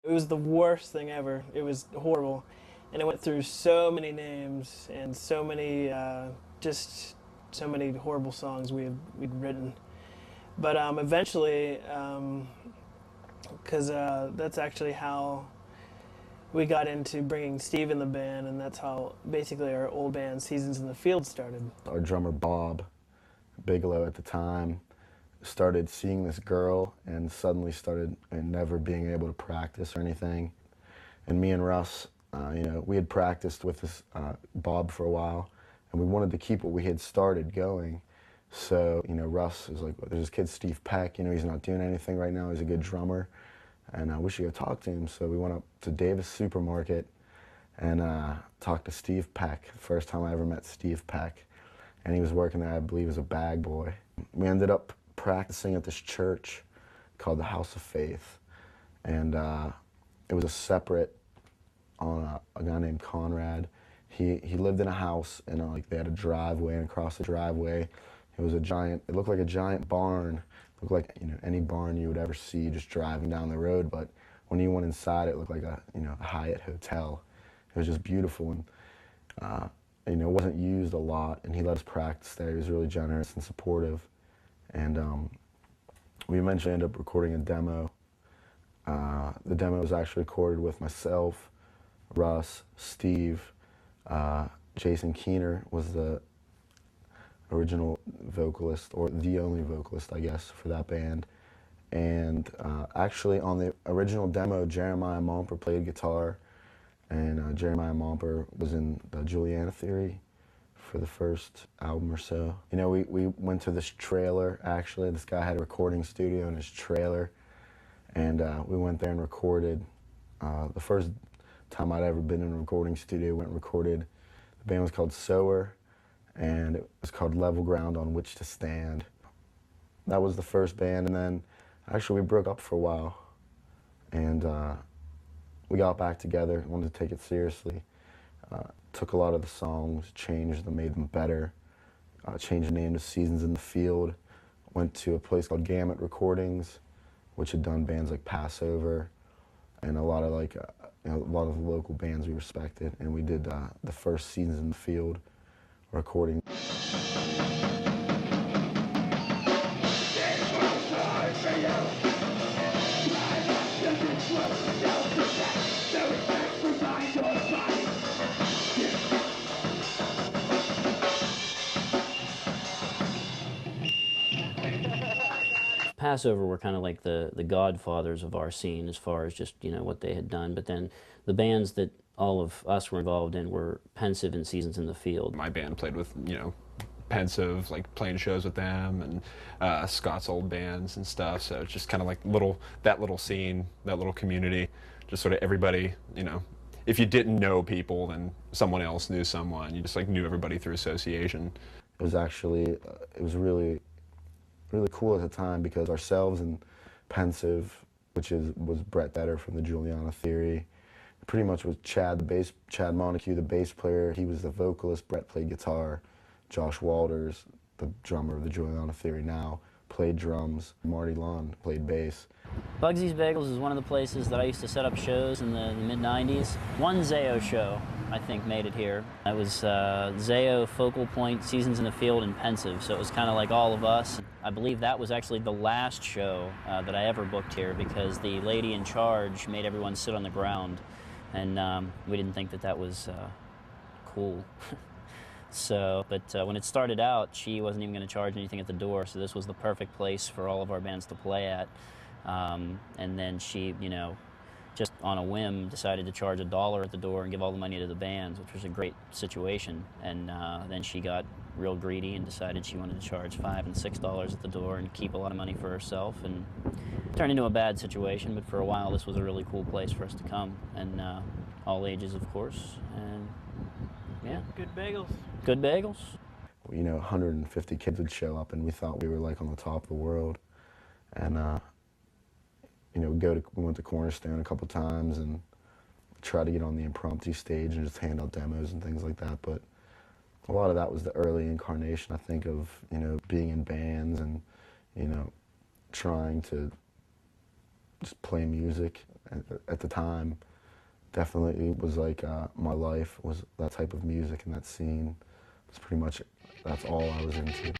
It was the worst thing ever. It was horrible. And it went through so many names and so many, just so many horrible songs we'd written. But eventually, because that's actually how we got into bringing Steve in the band, and that's how basically our old band Seasons in the Field started. Our drummer Bob Bigelow at the time started seeing this girl and suddenly started never being able to practice or anything. And me and Russ, you know, we had practiced with this Bob for a while, and we wanted to keep what we had started going. So, you know, Russ is like, there's this kid Steve Peck, you know, he's not doing anything right now, he's a good drummer, and we should go talk to him. So we went up to Davis Supermarket and talked to Steve Peck, the first time I ever met Steve Peck. And he was working there, I believe, as a bag boy. We ended up practicing at this church called the House of Faith. And it was a separate on a guy named Conrad. He lived in a house, and like they had a driveway, and across the driveway, it was a giant, it looked like a giant barn. It looked like, you know, any barn you would ever see just driving down the road, but when you went inside, it looked like a, you know, a Hyatt hotel. It was just beautiful, and you know, it wasn't used a lot, and he let us practice there. He was really generous and supportive, and we eventually ended up recording a demo. The demo was actually recorded with myself, Russ, Steve, Jason Keener was the original vocalist, or the only vocalist, I guess, for that band. And actually on the original demo, Jeremiah Momper played guitar, and Jeremiah Momper was in the Juliana Theory for the first album or so. You know, we went to this trailer, actually. This guy had a recording studio in his trailer, and we went there and recorded. The first time I'd ever been in a recording studio, went and recorded. The band was called Sower, and it was called Level Ground on Which to Stand. That was the first band, and then actually we broke up for a while, and we got back together, wanted to take it seriously. Took a lot of the songs, changed them, made them better, changed the name to Seasons in the Field, went to a place called Gamut Recordings, which had done bands like Passover, and a lot of like, you know, a lot of the local bands we respected, and we did the first Seasons in the Field recording. Passover were kind of like the godfathers of our scene as far as just, you know, what they had done. But then the bands that all of us were involved in were Pensive and Seasons in the Field. My band played with, you know, Pensive, like playing shows with them, and Scott's old bands and stuff. So it's just kind of like that little scene, that little community, just sort of everybody, you know, if you didn't know people, then someone else knew someone. You just like knew everybody through association. It was actually, it was really cool at the time, because ourselves and Pensive, which was Brett Better from the Juliana Theory, pretty much was Chad Montague, the bass player. He was the vocalist. Brett played guitar. Josh Walters, the drummer of the Juliana Theory now, played drums. Marty Lund played bass. Bugsy's Bagels is one of the places that I used to set up shows in the mid-90s. One Zao show, I think, made it here. It was Zao, Focal Point, Seasons in the Field, and Pensive, so it was kind of like all of us. I believe that was actually the last show that I ever booked here, because the lady in charge made everyone sit on the ground, and we didn't think that that was cool. So, but when it started out, she wasn't even going to charge anything at the door, so this was the perfect place for all of our bands to play at. And then she, you know, just on a whim decided to charge $1 at the door and give all the money to the bands, which was a great situation. And then she got real greedy and decided she wanted to charge $5 and $6 at the door and keep a lot of money for herself, and turned into a bad situation. But for a while, this was a really cool place for us to come, and all ages, of course. And yeah, Good bagels. good bagels. You know, 150 kids would show up, and we thought we were like on the top of the world. And you know, we went to Cornerstone a couple times and tried to get on the impromptu stage and just hand out demos and things like that. But a lot of that was the early incarnation, I think, of, you know, being in bands and, you know, trying to just play music at the time. Definitely was like my life was that type of music and that scene. It's pretty much, that's all I was into.